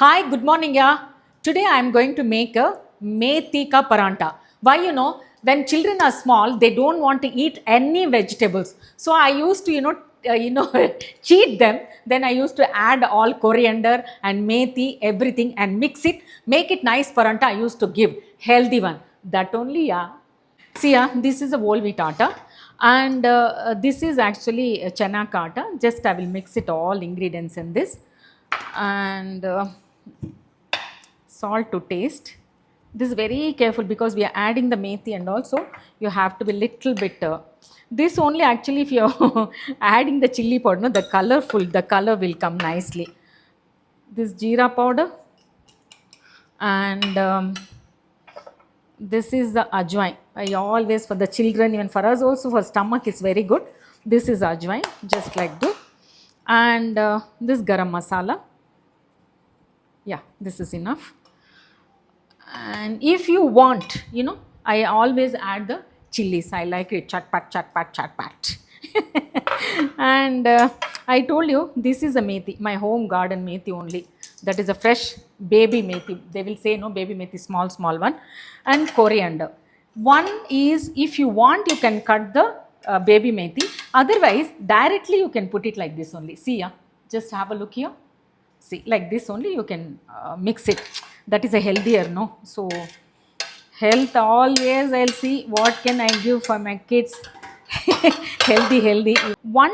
Hi, good morning, yeah. Today I am going to make a methi ka paranta. Why, when children are small, they don't want to eat any vegetables. So I used to, cheat them. Then I used to add all coriander and methi, everything, and mix it, make it nice paranta. I used to give healthy one. That only, yeah. See, yeah, this is a whole wheat atta, and this is actually a chana atta. Just I will mix it all ingredients in this, and salt to taste. This is very careful because we are adding the methi, and also you have to be little bit. This only actually if you're adding the chili powder, no, the color will come nicely. This jeera powder, and this is the ajwain. I always for the children, even for us also for stomach is very good. This is ajwain, just like this, and this garam masala. Yeah, this is enough. And if you want, I always add the chilies. I like it chat pat. And I told you this is a methi, my home garden methi only. That is a fresh baby methi. They will say no baby methi, small one, and coriander. One is if you want, you can cut the baby methi. Otherwise, directly you can put it like this only. See, yeah, just have a look here. See, like this only you can mix it. That is a healthier, no? So health always I'll see what can I give for my kids. Healthy. 1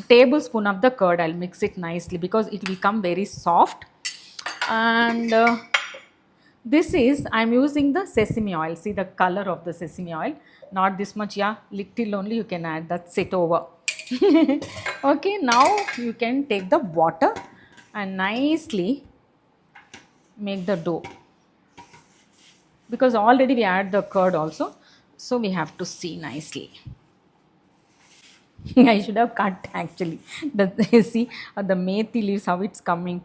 tablespoon of the curd, I'll mix it nicely because it will come very soft. And this is I'm using the sesame oil. See the color of the sesame oil, not this much, yeah, little only you can add, that's it over. Okay, now you can take the water and nicely make the dough, because already we add the curd also, so we have to see nicely. I should have cut actually the see the methi leaves how it's coming,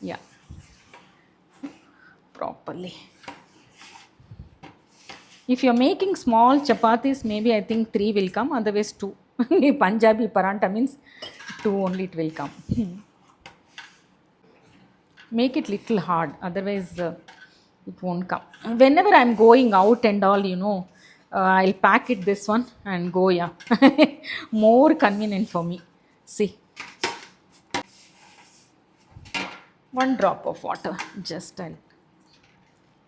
yeah, properly. If you're making small chapatis, maybe I think 3 will come, otherwise 2. Punjabi paranta means 2 only it will come. Make it little hard, otherwise it won't come. Whenever I'm going out and all, I'll pack it this one and go, yeah. More convenient for me. See, 1 drop of water, just I'll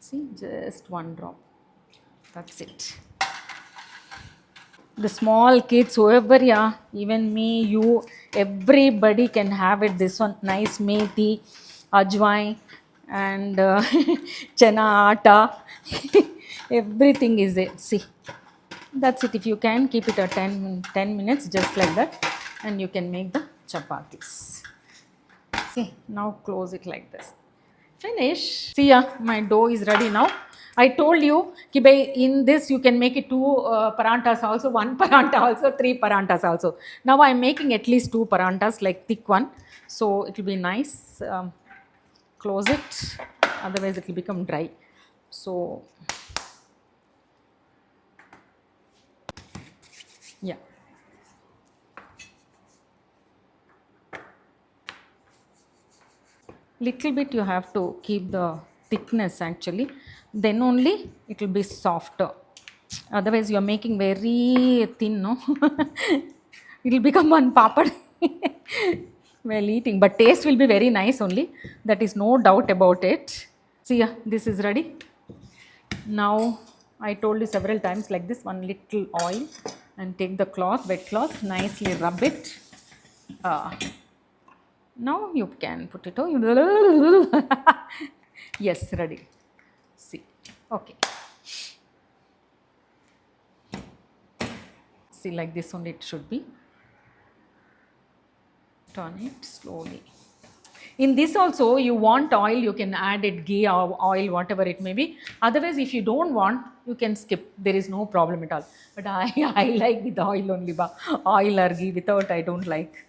see, just 1 drop, that's it. The small kids, whoever, yeah, even me, you, everybody can have it. This one, nice methi, ajwain, and chana atta. Everything is there. See, that's it. If you can keep it at 10 minutes, just like that, and you can make the chapatis. See, now close it like this. Finish. See, yeah, my dough is ready now. I told you, ki bhai, in this you can make it 2 parantas also, 1 paranta also, 3 parantas also. Now I am making at least 2 parantas, like thick one. So it will be nice. Close it, otherwise it will become dry. So, yeah. Little bit you have to keep the thickness actually, then only it will be softer, otherwise you are making very thin, no. It will become one papad while eating, but taste will be very nice only, that is no doubt about it. See, yeah, this is ready now. I told you several times, like this, one little oil, and take the cloth, wet cloth, nicely rub it. Now you can put it on. Yes, ready. See, okay. See, like this only it should be. Turn it slowly. In this also, you want oil, you can add it, ghee or oil, whatever it may be. Otherwise, if you don't want, you can skip. There is no problem at all. But I like with oil only. Oil or ghee, without I don't like.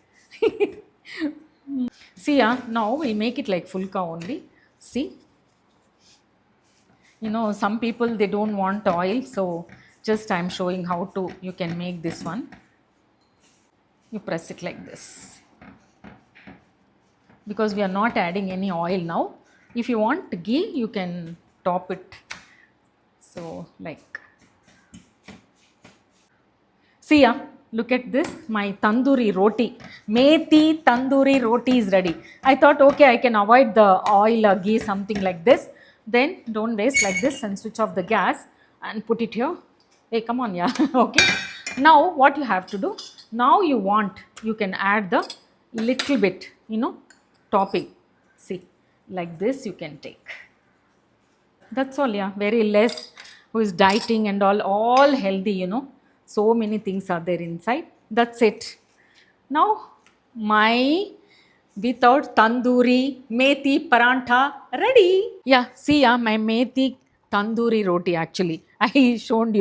See, yeah, now we make it like fulka only. See, some people they don't want oil, so just I'm showing how to you can make this one. You press it like this. because we are not adding any oil now. If you want ghee, you can top it. So like, see ya, look at this, my tandoori roti, methi tandoori roti is ready. I thought, okay, I can avoid the oil or ghee, something like this. Then don't waste like this and switch off the gas and put it here. Hey, come on, yeah, okay. Now what you have to do, now you can add the little bit, topping. See, like this you can take. That's all, yeah, very less. Who is dieting and all healthy, so many things are there inside. That's it. Now my without tandoori methi parantha ready. Yeah, see, yeah, my methi tandoori roti actually. I showed,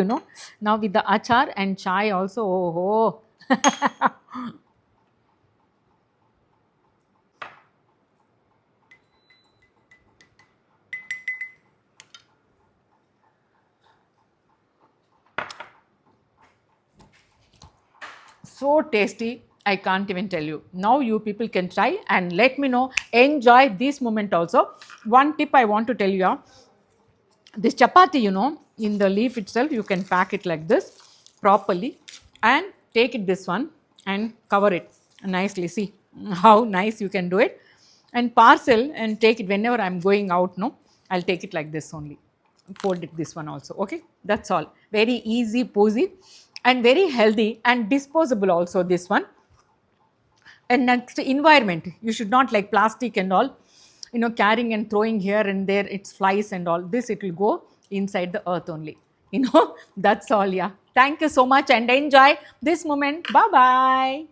now with the achar and chai also. Oh, so tasty, I can't even tell you. Now you people can try and let me know. Enjoy this moment also. One tip I want to tell you, this chapati, in the leaf itself, you can pack it like this properly and take it this one and cover it nicely. See how nice you can do it, and parcel and take it whenever I'm going out. No, I'll take it like this only. Fold it this one also. Okay, that's all. Very easy, posy, and very healthy and disposable also. This one. And next, environment, you should not like plastic and all, carrying and throwing here and there, it's flies and all this, it will go inside the earth only. That's all. Yeah, thank you so much and enjoy this moment. Bye bye.